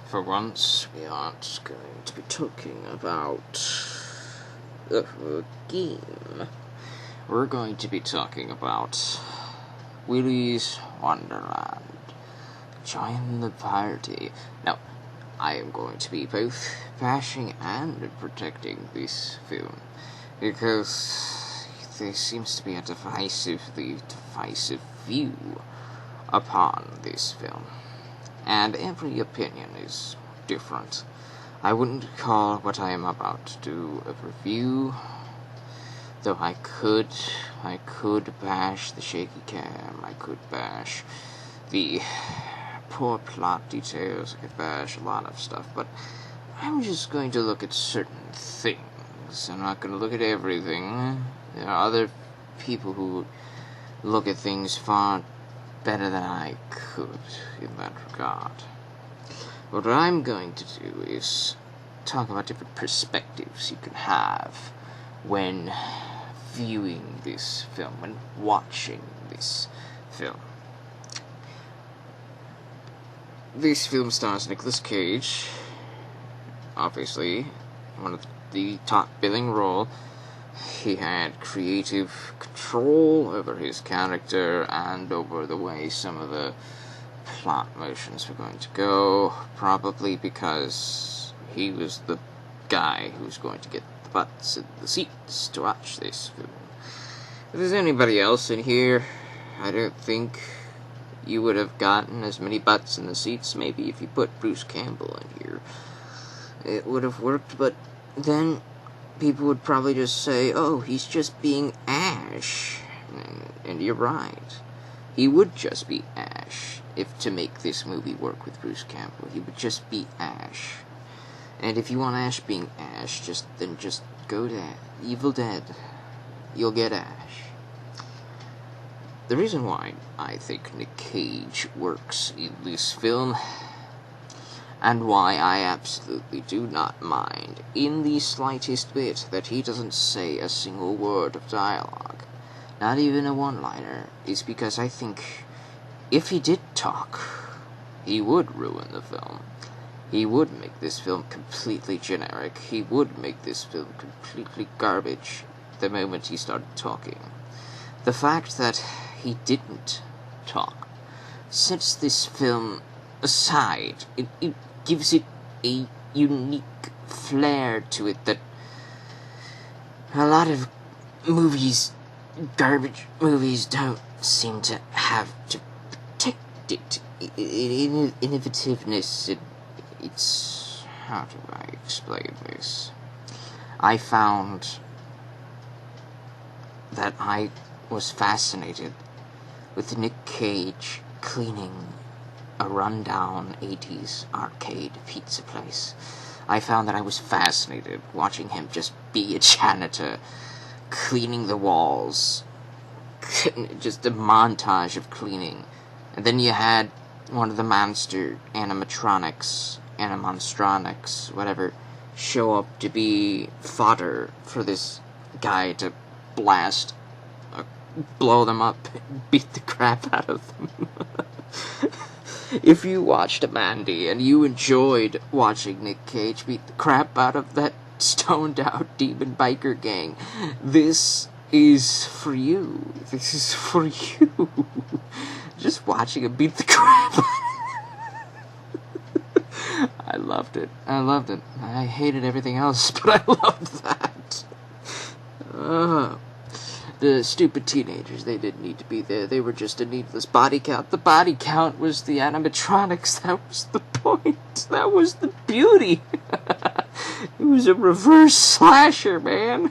For once, we aren't going to be talking about a game. We're going to be talking about Willy's Wonderland. Join the party. Now, I am going to be both bashing and protecting this film, because there seems to be a divisive view upon this film. And every opinion is different. I wouldn't call what I am about to do a review, though I could bash the shaky cam, I could bash the poor plot details, I could bash a lot of stuff, but I'm just going to look at certain things. I'm not going to look at everything. There are other people who look at things far better than I could in that regard. What I'm going to do is talk about different perspectives you can have when viewing this film, when watching this film. This film stars Nicolas Cage, obviously, one of the top billing role. He had creative control over his character and over the way some of the plot motions were going to go, probably because he was the guy who was going to get the butts in the seats to watch this film. If there's anybody else in here, I don't think you would have gotten as many butts in the seats. Maybe if you put Bruce Campbell in here, it would have worked, but then people would probably just say, oh, he's just being Ash. And you're right. He would just be Ash. If to make this movie work with Bruce Campbell, he would just be Ash. And if you want Ash being Ash, just go to Evil Dead. You'll get Ash. The reason why I think Nick Cage works in this film, and why I absolutely do not mind in the slightest bit that he doesn't say a single word of dialogue, not even a one-liner, is because I think if he did talk, he would ruin the film. He would make this film completely generic. He would make this film completely garbage the moment he started talking. The fact that he didn't talk sets this film aside. It gives it a unique flair to it that a lot of movies, garbage movies, don't seem to have to protect it. Innovativeness, it's... how do I explain this? I found that I was fascinated with Nick Cage cleaning a rundown 80s arcade pizza place. I found that I was fascinated watching him just be a janitor, cleaning the walls, just a montage of cleaning. And then you had one of the monster animatronics, whatever, show up to be fodder for this guy to blow them up, beat the crap out of them. If you watched a Mandy and you enjoyed watching Nick Cage beat the crap out of that stoned out demon biker gang, this is for you. This is for you. Just watching him beat the crap. I loved it. I hated everything else, but I loved that. The stupid teenagers, they didn't need to be there. They were just a needless body count. The body count was the animatronics. That was the point. That was the beauty. It was a reverse slasher, man.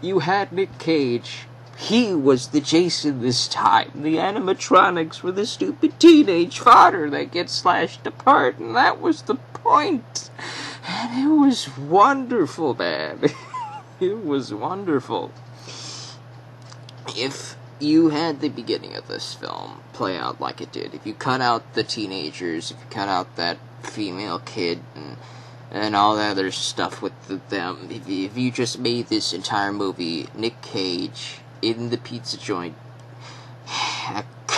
You had Nick Cage. He was the Jason this time. The animatronics were the stupid teenage fodder that gets slashed apart, and that was the point. And it was wonderful, man. It was wonderful. If you had the beginning of this film play out like it did, if you cut out the teenagers, if you cut out that female kid and all that other stuff with them, if you just made this entire movie Nick Cage in the pizza joint,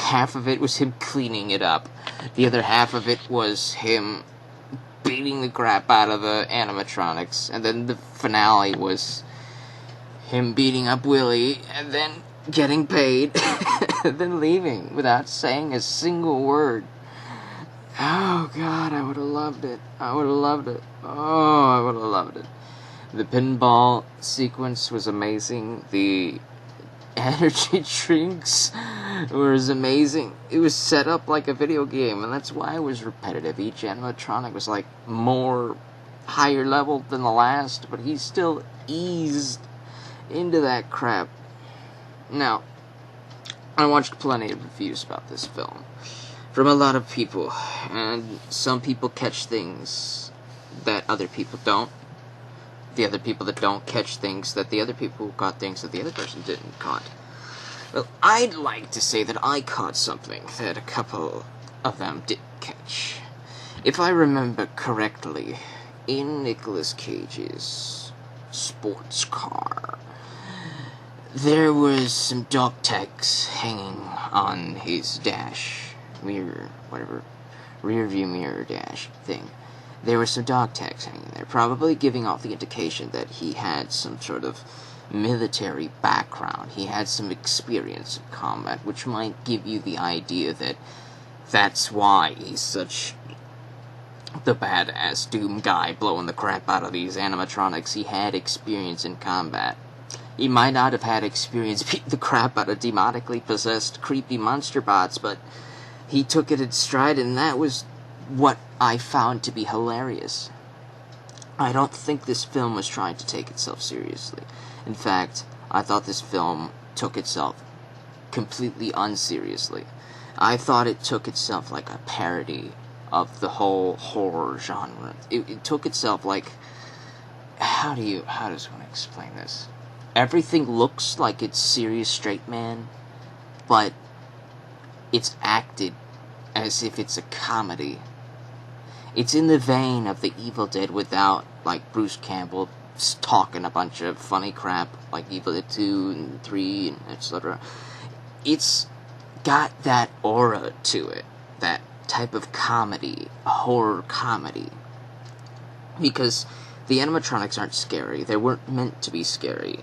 half of it was him cleaning it up. The other half of it was him beating the crap out of the animatronics. And then the finale was him beating up Willy, and then getting paid, and then leaving without saying a single word. Oh, God, I would have loved it. I would have loved it. Oh, I would have loved it. The pinball sequence was amazing. The energy drinks was amazing. It was set up like a video game, and that's why it was repetitive. Each animatronic was like more higher level than the last, but he still eased into that crap. Now, I watched plenty of reviews about this film from a lot of people, and some people catch things that other people don't. The other people that don't catch things that the other people caught things that the other person didn't caught. Well, I'd like to say that I caught something that a couple of them didn't catch. If I remember correctly, in Nicolas Cage's sports car, there was some dog tags hanging on his dash mirror, whatever, rear view mirror dash thing. There were some dog tags hanging there, probably giving off the indication that he had some sort of military background. He had some experience in combat, which might give you the idea that that's why he's such the badass Doom guy blowing the crap out of these animatronics. He had experience in combat. He might not have had experience beating the crap out of demonically possessed creepy monster bots, but he took it in stride, and that was what I found to be hilarious. I don't think this film was trying to take itself seriously. In fact, I thought this film took itself completely unseriously. I thought it took itself like a parody of the whole horror genre. It took itself like... How does one explain this? Everything looks like it's serious straight man, but it's acted as if it's a comedy. It's in the vein of The Evil Dead without, like, Bruce Campbell talking a bunch of funny crap, like Evil Dead 2 and 3, and etc. It's got that aura to it, that type of comedy, horror comedy. Because the animatronics aren't scary. They weren't meant to be scary.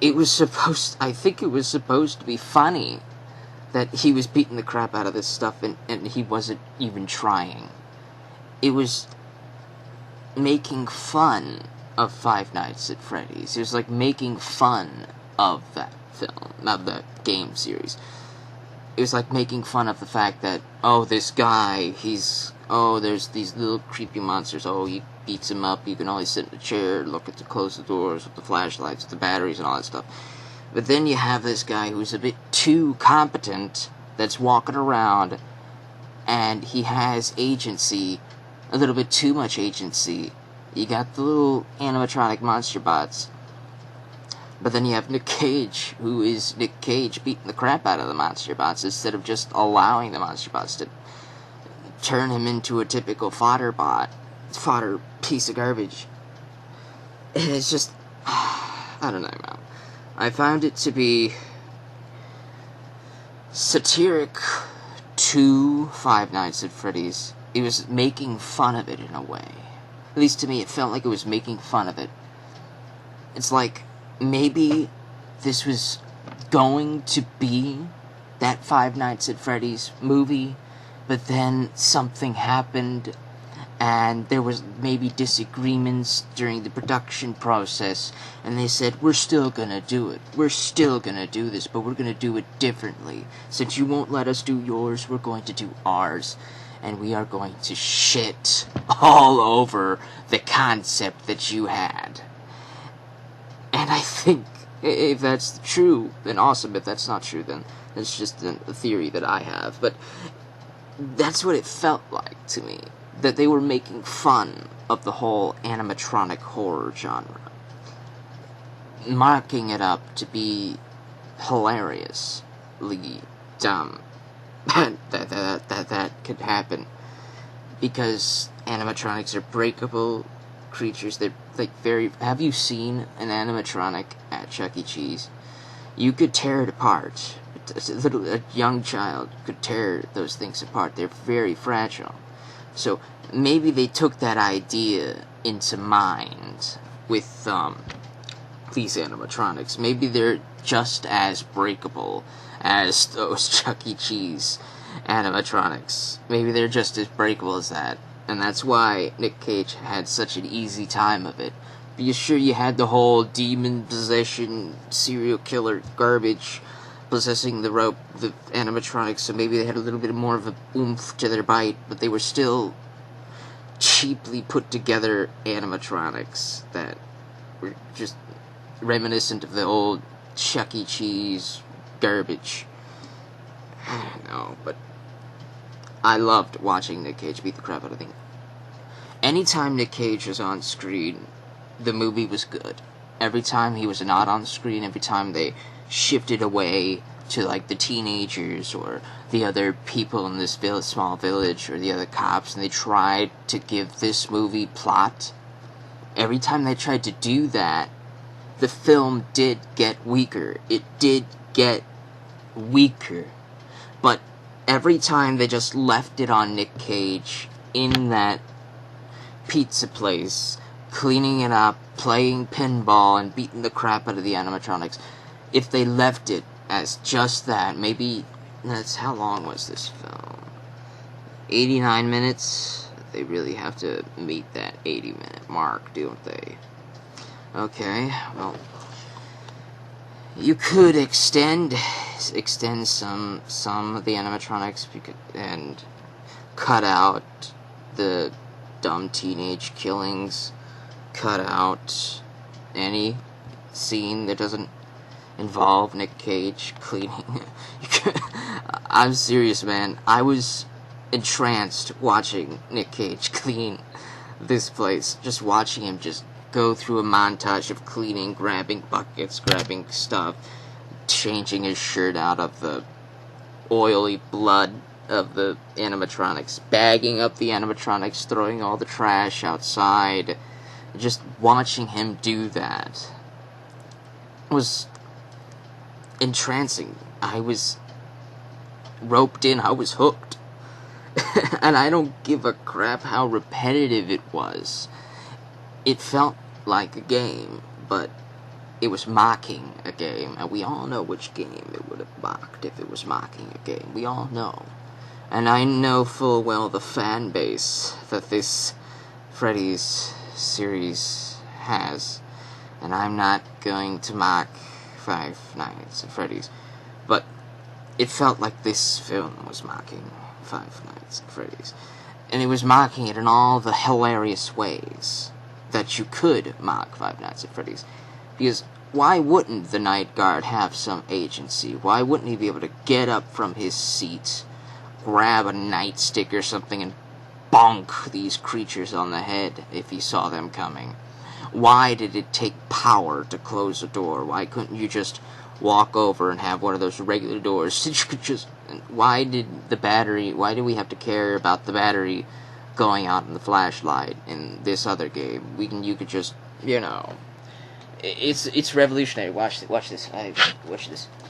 I think it was supposed to be funny that he was beating the crap out of this stuff and he wasn't even trying. It was making fun of Five Nights at Freddy's. It was like making fun of that film, of the game series. It was like making fun of the fact that, oh, this guy, there's these little creepy monsters, he beats him up, you can only sit in a chair, close the doors with the flashlights, with the batteries and all that stuff. But then you have this guy who's a bit too competent, that's walking around, and he has agency, a little bit too much agency. You got the little animatronic monster bots, but then you have Nick Cage, who is Nick Cage beating the crap out of the monster bots, instead of just allowing the monster bots to turn him into a typical fodder piece of garbage. And it's just, I don't know, man. I found it to be satiric to Five Nights at Freddy's. It was making fun of it in a way. At least to me, it felt like it was making fun of it. It's like, maybe this was going to be that Five Nights at Freddy's movie, but then something happened, and there was maybe disagreements during the production process, and they said, we're still gonna do it. We're still gonna do this, but we're gonna do it differently. Since you won't let us do yours, we're going to do ours. And we are going to shit all over the concept that you had. And I think, if that's true, then awesome. If that's not true, then that's just a theory that I have. But that's what it felt like to me. That they were making fun of the whole animatronic horror genre. Marking it up to be hilariously dumb. that could happen. Because animatronics are breakable creatures. They're like have you seen an animatronic at Chuck E. Cheese? You could tear it apart, a young child could tear those things apart. They're very fragile. So maybe they took that idea into mind with these animatronics. Maybe they're just as breakable as those Chuck E. Cheese animatronics. Maybe they're just as breakable as that. And that's why Nick Cage had such an easy time of it. But you sure you had the whole demon possession, serial killer garbage possessing the animatronics, so maybe they had a little bit more of a oomph to their bite, but they were still cheaply put together animatronics that were just reminiscent of the old Chuck E. Cheese garbage. I don't know, but I loved watching Nick Cage beat the crap out of things. Anytime Nick Cage was on screen, the movie was good. Every time he was not on screen, every time they shifted away to like the teenagers or the other people in this small village or the other cops, and they tried to give this movie plot, every time they tried to do that, the film did get weaker. It did get weaker. But every time they just left it on Nick Cage in that pizza place, cleaning it up, playing pinball, and beating the crap out of the animatronics, if they left it as just that, maybe how long was this film? 89 minutes? They really have to meet that 80-minute mark, don't they? Okay, well, you could extend some of the animatronics and cut out the dumb teenage killings, cut out any scene that doesn't involve Nick Cage cleaning. I'm serious, man. I was entranced watching Nick Cage clean this place. Just watching him just go through a montage of cleaning, grabbing buckets, grabbing stuff, changing his shirt out of the oily blood of the animatronics, bagging up the animatronics, throwing all the trash outside. Just watching him do that was entrancing. I was roped in. I was hooked. And I don't give a crap how repetitive it was. It felt like a game, but it was mocking a game, and we all know which game it would have mocked if it was mocking a game. We all know. And I know full well the fan base that this Freddy's series has, and I'm not going to mock Five Nights at Freddy's, but it felt like this film was mocking Five Nights at Freddy's, and it was mocking it in all the hilarious ways that you could mock Five Nights at Freddy's, because why wouldn't the night guard have some agency? Why wouldn't he be able to get up from his seat, grab a nightstick or something, and bonk these creatures on the head if he saw them coming? Why did it take power to close a door? Why couldn't you just walk over and have one of those regular doors that you could just... Why did we have to care about the battery going out in the flashlight in this other game? You could just, it's revolutionary. Watch this.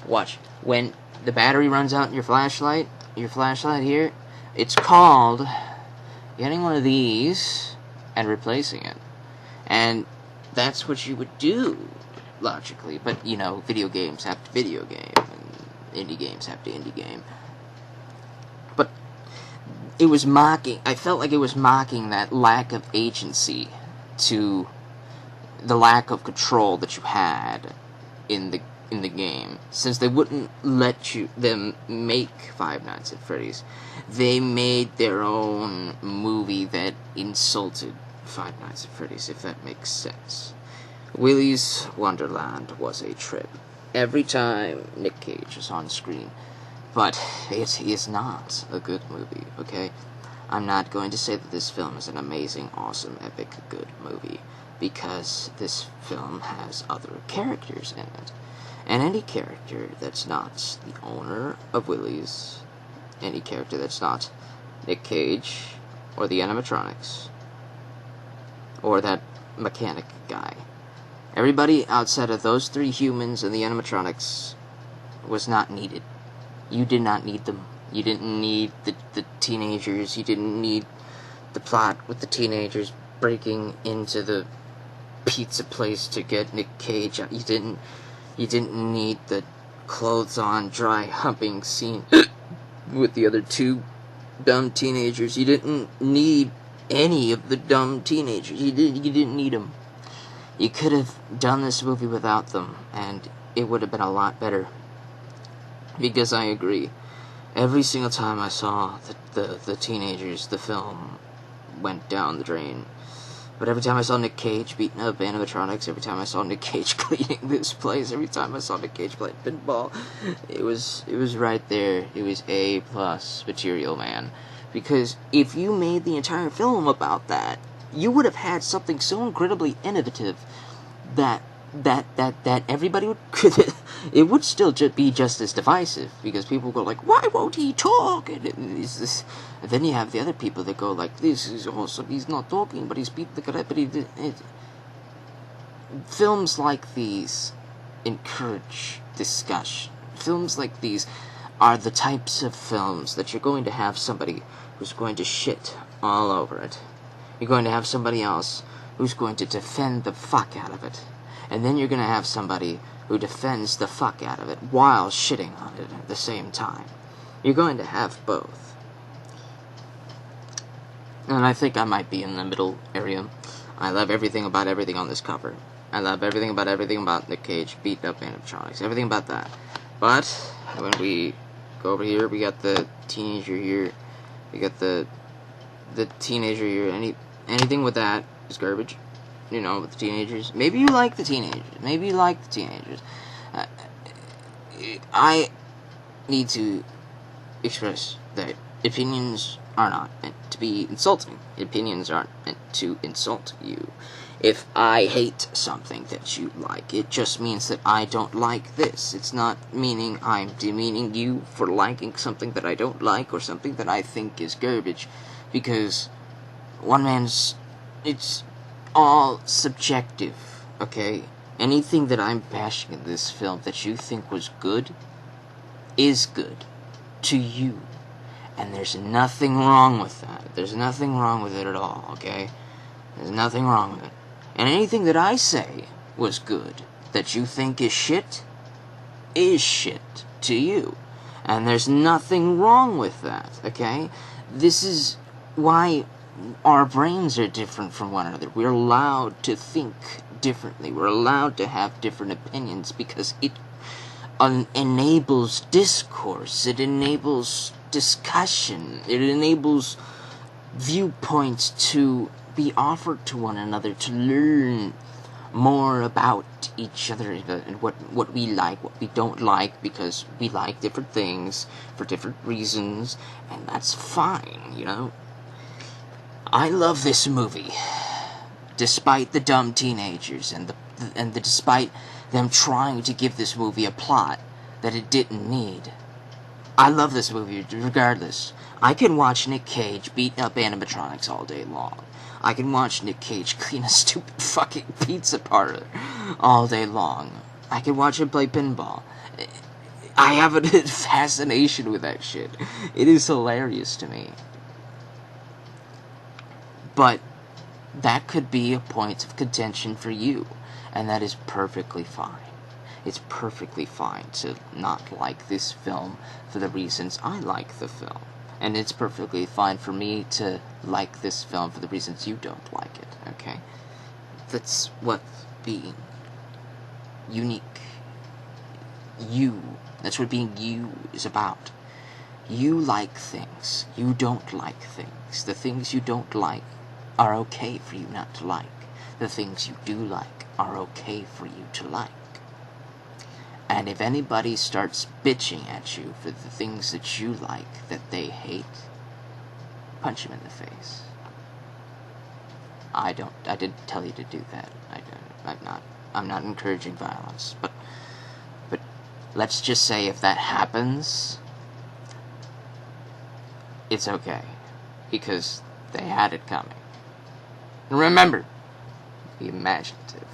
Watch. When the battery runs out in your flashlight here, it's called getting one of these and replacing it. And that's what you would do, logically. But, video games have to video game, and indie games have to indie game. But it was mocking, I felt like it was mocking that lack of agency to the lack of control that you had in the game. Since they wouldn't let them make Five Nights at Freddy's, they made their own movie that insulted Five Nights at Freddy's, if that makes sense. Willy's Wonderland was a trip every time Nick Cage is on screen, but it is not a good movie, okay? I'm not going to say that this film is an amazing, awesome, epic, good movie, because this film has other characters in it. And any character that's not the owner of Willy's, any character that's not Nick Cage, or the animatronics, or that mechanic guy, everybody outside of those three humans and the animatronics was not needed You did not need them. You didn't need the teenagers. You didn't need the plot with the teenagers breaking into the pizza place to get Nick Cage. You didn't need the clothes on dry humping scene with the other two dumb teenagers. You didn't need any of the dumb teenagers. You didn't need them. You could have done this movie without them, and it would have been a lot better. Because I agree, every single time I saw the teenagers, the film went down the drain. But every time I saw Nick Cage beating up animatronics, every time I saw Nick Cage cleaning this place, every time I saw Nick Cage playing pinball, it was right there. It was A+ material, man. Because if you made the entire film about that, you would have had something so incredibly innovative that everybody would it would still be just as divisive, because people go like, why won't he talk? And then you have the other people that go like, this is awesome, he's not talking, but he's beating the guy. But films like these encourage discussion. Films like these are the types of films that you're going to have somebody who's going to shit all over it. You're going to have somebody else who's going to defend the fuck out of it. And then you're going to have somebody who defends the fuck out of it while shitting on it at the same time. You're going to have both. And I think I might be in the middle area. I love everything about everything on this cover. I love everything about Nick Cage beating up animatronics. Everything about that. But when we go over here, we got the teenager here. We got the teenager here. Anything with that is garbage. You know, with the teenagers. Maybe you like the teenagers. I need to express that opinions are not meant to be insulting. Opinions aren't meant to insult you. If I hate something that you like, it just means that I don't like this. It's not meaning I'm demeaning you for liking something that I don't like or something that I think is garbage. Because it's all subjective, okay? Anything that I'm bashing in this film that you think was good is good to you. And there's nothing wrong with that. There's nothing wrong with it at all, okay? There's nothing wrong with it. And anything that I say was good that you think is shit to you. And there's nothing wrong with that, okay? This is why our brains are different from one another. We're allowed to think differently. We're allowed to have different opinions because it enables discourse. It enables discussion. It enables viewpoints to be offered to one another, to learn more about each other and what we like, what we don't like, because we like different things for different reasons, and that's fine, you know? I love this movie, despite the dumb teenagers and despite them trying to give this movie a plot that it didn't need. I love this movie regardless. I can watch Nick Cage beat up animatronics all day long. I can watch Nick Cage clean a stupid fucking pizza parlor all day long. I can watch him play pinball. I have a fascination with that shit. It is hilarious to me. But that could be a point of contention for you, and that is perfectly fine. It's perfectly fine to not like this film for the reasons I like the film. And it's perfectly fine for me to like this film for the reasons you don't like it, okay? That's what being unique, that's what being you is about. You like things. You don't like things. The things you don't like are okay for you not to like. The things you do like are okay for you to like. And if anybody starts bitching at you for the things that you like that they hate, punch him in the face. I didn't tell you to do that. I'm not encouraging violence, but let's just say if that happens, it's okay, because they had it coming. And remember, be imaginative.